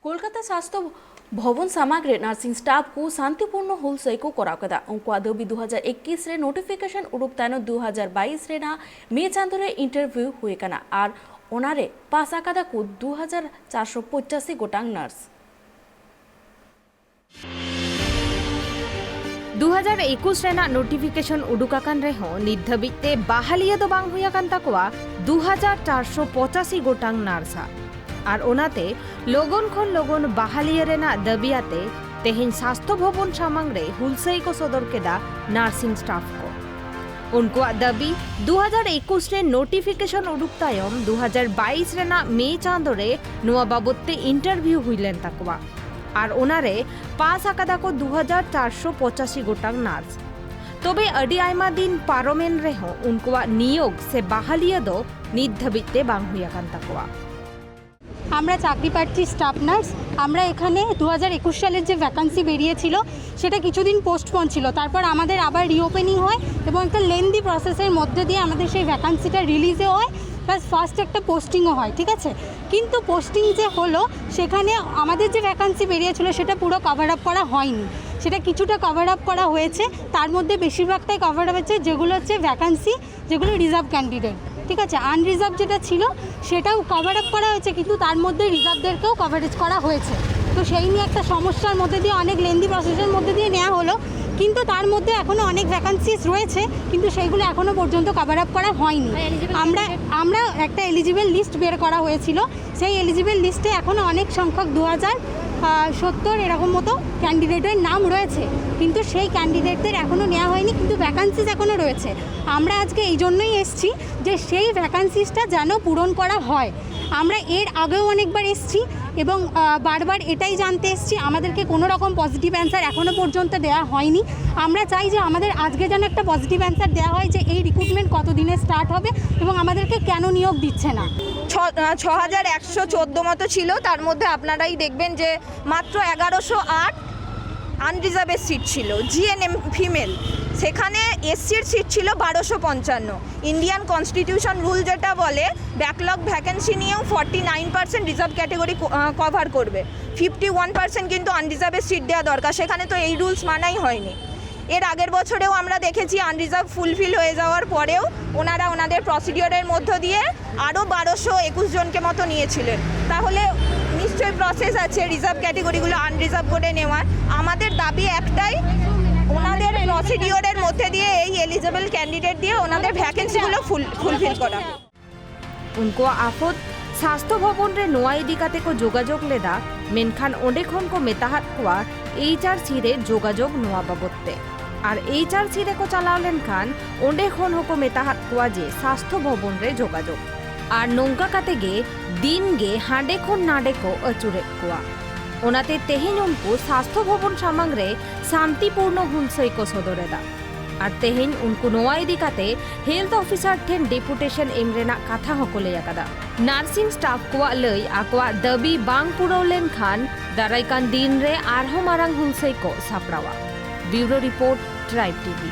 कोलकाता स्वास्थ्य भवन सामग्री नर्सिंग स्टाफ को शांतिपूर्ण हुलसई को कराकदा उनको दाबी 2021 रे नोटिफिकेशन उडुक तानो 2022 रे ना मे चांदो रे इंटरव्यू हुए कना और ओनारे पास आकादा को 2485 गोटांग नर्स 2021 रेना नोटिफिकेशन उडुकाकान रेहो नित धाबिते बाहालिया दो बांग हुयाकान ताकोआ 2485 गोटांग नर्सा और ओनाते लोगन खन लोगन बाहालिया रेना दाबियाते तेहेन स्वास्थ्य भवन सामंगरे हुलसई को सदर केदा नर्सिंग स्टाफ को उनको दाबी 2021 रे नोटिफिकेशन उडुक तायम 2022 रेना मे चांदो रे नोआ बाबते इंटरव्यू हुइलेन ताकोआ और ओनारे पास आकादा को 2485 गोटांग नर्स तबे अडी आयमा दिन पारोमेन रेहो उनको नियोग से बाहालिया दो नित धाबिते बांग हुयाकान ताकोआ আমরা চাকরি প্রার্থী স্টাফ নার্স আমরা এখানে 2021 সালের যে ভ্যাকান্সি বেরিয়েছিল সেটা কিছুদিন পোস্টপোন ছিল তারপর আমাদের আবার রিওপেনিং হয় এবং একটা লেন্দি প্রসেসের মধ্যে দিয়ে আমাদের সেই ভ্যাকান্সিটা রিলিজে হয় প্লাস ফার্স্ট একটা পোস্টিংও হয় ঠিক আছে কিন্তু পোস্টিং যে হলো সেখানে আমাদের যে ভ্যাকান্সি বেরিয়েছিল সেটা পুরো কভার আপ করা হয়নি সেটা কিছুটা কভার আপ করা হয়েছে তার মধ্যে বেশিরভাগটাই কভার আপ হচ্ছে যেগুলো হচ্ছে ভ্যাকান্সি যেগুলো রিজার্ভ ক্যান্ডিডেট ঠিক আছে আনরিজার্ভ যেটা ছিল সেটাও কভার আপ করা হয়েছে কিন্তু তার মধ্যে রিজার্ভদেরকেও কভারেজ করা হয়েছে তো সেই নিয়ে একটা সমস্যার মধ্যে দিয়ে অনেক লেন্দি প্রসেসের মধ্যে দিয়ে নেওয়া হলো কিন্তু তার মধ্যে এখনও অনেক ভ্যাকান্সিস রয়েছে কিন্তু সেইগুলো এখনও পর্যন্ত কভার আপ করা হয়নি আমরা একটা এলিজিবল লিস্ট বের করা হয়েছিল সেই এলিজিবল লিস্টে এখনও অনেক সংখ্যক 2070 এরকম মতো ক্যান্ডিডেটের নাম রয়েছে কিন্তু সেই ক্যান্ডিডেটদের এখনও নেওয়া হয়নি কিন্তু ভ্যাকান্সিস এখনও রয়েছে আমরা আজকে এই জন্যই এসেছি যে সেই ভ্যাকান্সিসটা যেন পূরণ করা হয় আমরা এর আগেও অনেকবার এসেছি এবং বারবার এটাই জানতে এসেছি আমাদেরকে কোনো রকম পজিটিভ অ্যান্সার এখনও পর্যন্ত দেওয়া হয়নি আমরা চাই যে আমাদের আজকে যেন একটা পজিটিভ অ্যান্সার দেওয়া হয় যে এই রিক্রুটমেন্ট কতদিনে স্টার্ট হবে এবং আমাদেরকে কেন নিয়োগ দিচ্ছে না 6114 মতো ছিল তার মধ্যে আপনারাই দেখবেন যে মাত্র 1108 আনরিজার্ভের সিট ছিল জিএনএম ফিমেল সেখানে এসসির সিট ছিল 1255 ইন্ডিয়ান কনস্টিটিউশন রুল যেটা বলে ব্যাকলগ ভ্যাকেন্সি নিয়েও 49% রিজার্ভ ক্যাটাগরি কভার করবে 51% কিন্তু আনরিজার্ভের সিট দেওয়া দরকার সেখানে তো এই রুলস মানাই হয়নি এর আগের বছরেও আমরা দেখেছি আনরিজার্ভ ফুলফিল হয়ে যাওয়ার পরেও ওনারা ওনাদের প্রসিডিওরের মধ্য দিয়ে আরও 1221 জনকে মতো নিয়েছিলেন তাহলে নিশ্চয়ই প্রসেস আছে রিজার্ভ ক্যাটাগরিগুলো আনরিজার্ভ করে নেওয়ার আমাদের দাবি একটাই ওনাদের প্রসিডিওরের মধ্যে দিয়ে এই এলিজিবল ক্যান্ডিডেট দিয়ে ওনাদের ভ্যাকেন্সিগুলো ফুলফিল করা उनको आफत स्वास्थ्य भवन रे नोआ इदिकाते को जोगाजोग लेदा मेनखान ओंडे खन को मेताहात कोआ एचआरसी रे जोगाजोग नोआ बाबते और एचआरसी रे को चालावलेन खान ओंडे खन होको मेताहात कोआ जे स्वास्थ्य भवन रे जोगाजोग और नोंका काते गे दिन गे हांडे खन नाडे को अचुरे कोआ ओनाते तेहेन उनको स्वास्थ्य भवन सामंगरे शांतिपूर्ण हुलसई को सदरेदा और तेहेन उनको नोआ इदिकाते हेल्थ ऑफिसर ठेन डेपुटेशन एमरेना कथा हको लैयाकादा नार्सिंग स्टाफ को लई आकोआ दाबी बांग पुरौलेन खान दारायकान दिन रे आरहो मारांग हुलसई को सापड़ावा ब्यूरो रिपोर्ट ट्राइब टीवी।